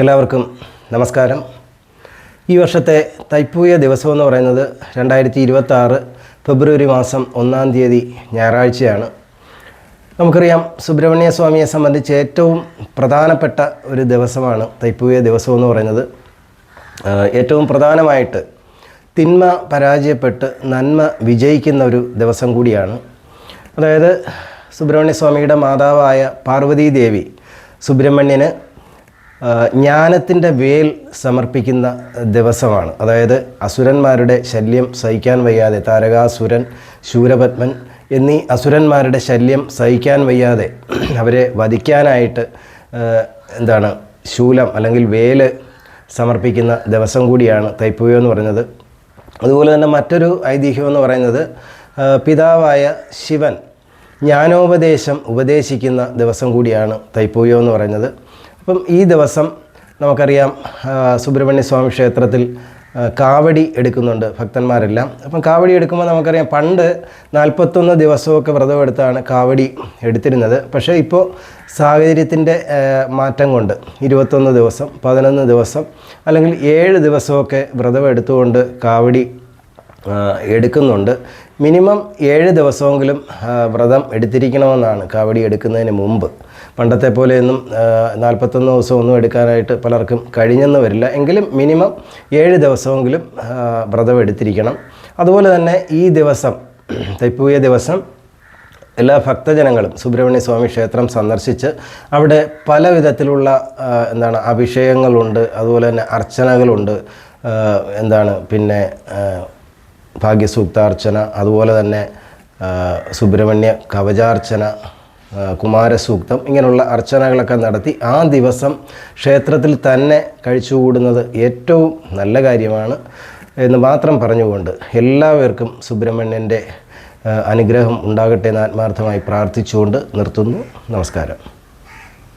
എല്ലാവർക്കും നമസ്കാരം. ഈ വർഷത്തെ തൈപ്പൂയ ദിവസം എന്ന് പറയുന്നത് 2026 ഫെബ്രുവരി മാസം 1-ാം തീയതി ഞായറാഴ്ചയാണ്. നമുക്കറിയാം, സുബ്രഹ്മണ്യ സ്വാമിയെ സംബന്ധിച്ച് ഏറ്റവും പ്രധാനപ്പെട്ട ഒരു ദിവസമാണ് തൈപ്പൂയ ദിവസം എന്ന് പറയുന്നത്. ഏറ്റവും പ്രധാനമായിട്ട് തിന്മ പരാജയപ്പെട്ട് നന്മ വിജയിക്കുന്ന ഒരു ദിവസം കൂടിയാണ്. അതായത് സുബ്രഹ്മണ്യ സ്വാമിയുടെ മാതാവായ പാർവതീ ദേവി സുബ്രഹ്മണ്യന് ജ്ഞാനത്തിൻ്റെ വേൽ സമർപ്പിക്കുന്ന ദിവസമാണ്. അതായത് അസുരന്മാരുടെ ശല്യം സഹിക്കാൻ വയ്യാതെ താരകാസുരൻ, ശൂരപത്മൻ എന്നീ അസുരന്മാരുടെ ശല്യം സഹിക്കാൻ വയ്യാതെ അവരെ വധിക്കാനായിട്ട് ശൂലം അല്ലെങ്കിൽ വേല് സമർപ്പിക്കുന്ന ദിവസം കൂടിയാണ് തൈപ്പൂയം എന്ന് പറയുന്നത്. അതുപോലെ തന്നെ മറ്റൊരു ഐതിഹ്യം എന്ന് പറയുന്നത് പിതാവായ ശിവൻ ജ്ഞാനോപദേശം ഉപദേശിക്കുന്ന ദിവസം കൂടിയാണ് തൈപ്പൂയം എന്ന് പറയുന്നത്. അപ്പം ഈ ദിവസം നമുക്കറിയാം, സുബ്രഹ്മണ്യ സ്വാമി ക്ഷേത്രത്തിൽ കാവടി എടുക്കുന്നുണ്ട് ഭക്തന്മാരെല്ലാം. അപ്പം കാവടി എടുക്കുമ്പോൾ നമുക്കറിയാം, പണ്ട് 41 ദിവസമൊക്കെ വ്രതമെടുത്താണ് കാവടി എടുത്തിരുന്നത്. പക്ഷേ ഇപ്പോൾ സാഹചര്യത്തിൻ്റെ മാറ്റം കൊണ്ട് 21 ദിവസം, 11 ദിവസം അല്ലെങ്കിൽ 7 ദിവസമൊക്കെ വ്രതം എടുത്തുകൊണ്ട് കാവടി എടുക്കുന്നുണ്ട്. മിനിമം 7 ദിവസമെങ്കിലും വ്രതം എടുത്തിരിക്കണമെന്നാണ് കാവടി എടുക്കുന്നതിന് മുമ്പ്. പണ്ടത്തെ പോലെയൊന്നും 41 ദിവസമൊന്നും എടുക്കാനായിട്ട് പലർക്കും കഴിഞ്ഞെന്ന് വരില്ല. എങ്കിലും മിനിമം 7 ദിവസമെങ്കിലും വ്രതം എടുത്തിരിക്കണം. അതുപോലെ തന്നെ ഈ ദിവസം, തൈപ്പൂയ ദിവസം, എല്ലാ ഭക്തജനങ്ങളും സുബ്രഹ്മണ്യ സ്വാമി ക്ഷേത്രം സന്ദർശിച്ച് അവിടെ പല വിധത്തിലുള്ള അഭിഷേകങ്ങളുണ്ട്, അതുപോലെ തന്നെ അർച്ചനകളുണ്ട്. പിന്നെ ഭാഗ്യസൂക്താർച്ചന, അതുപോലെ തന്നെ സുബ്രഹ്മണ്യ കവചാർച്ചന, കുമാരസൂക്തം, ഇങ്ങനെയുള്ള അർച്ചനകളൊക്കെ നടത്തി ആ ദിവസം ക്ഷേത്രത്തിൽ തന്നെ കഴിച്ചുകൂടുന്നത് ഏറ്റവും നല്ല കാര്യമാണ് എന്ന് മാത്രം പറഞ്ഞുകൊണ്ട് എല്ലാവർക്കും സുബ്രഹ്മണ്യൻ്റെ അനുഗ്രഹം ഉണ്ടാകട്ടെ എന്ന് ആത്മാർത്ഥമായി പ്രാർത്ഥിച്ചുകൊണ്ട് നിർത്തുന്നു. നമസ്കാരം.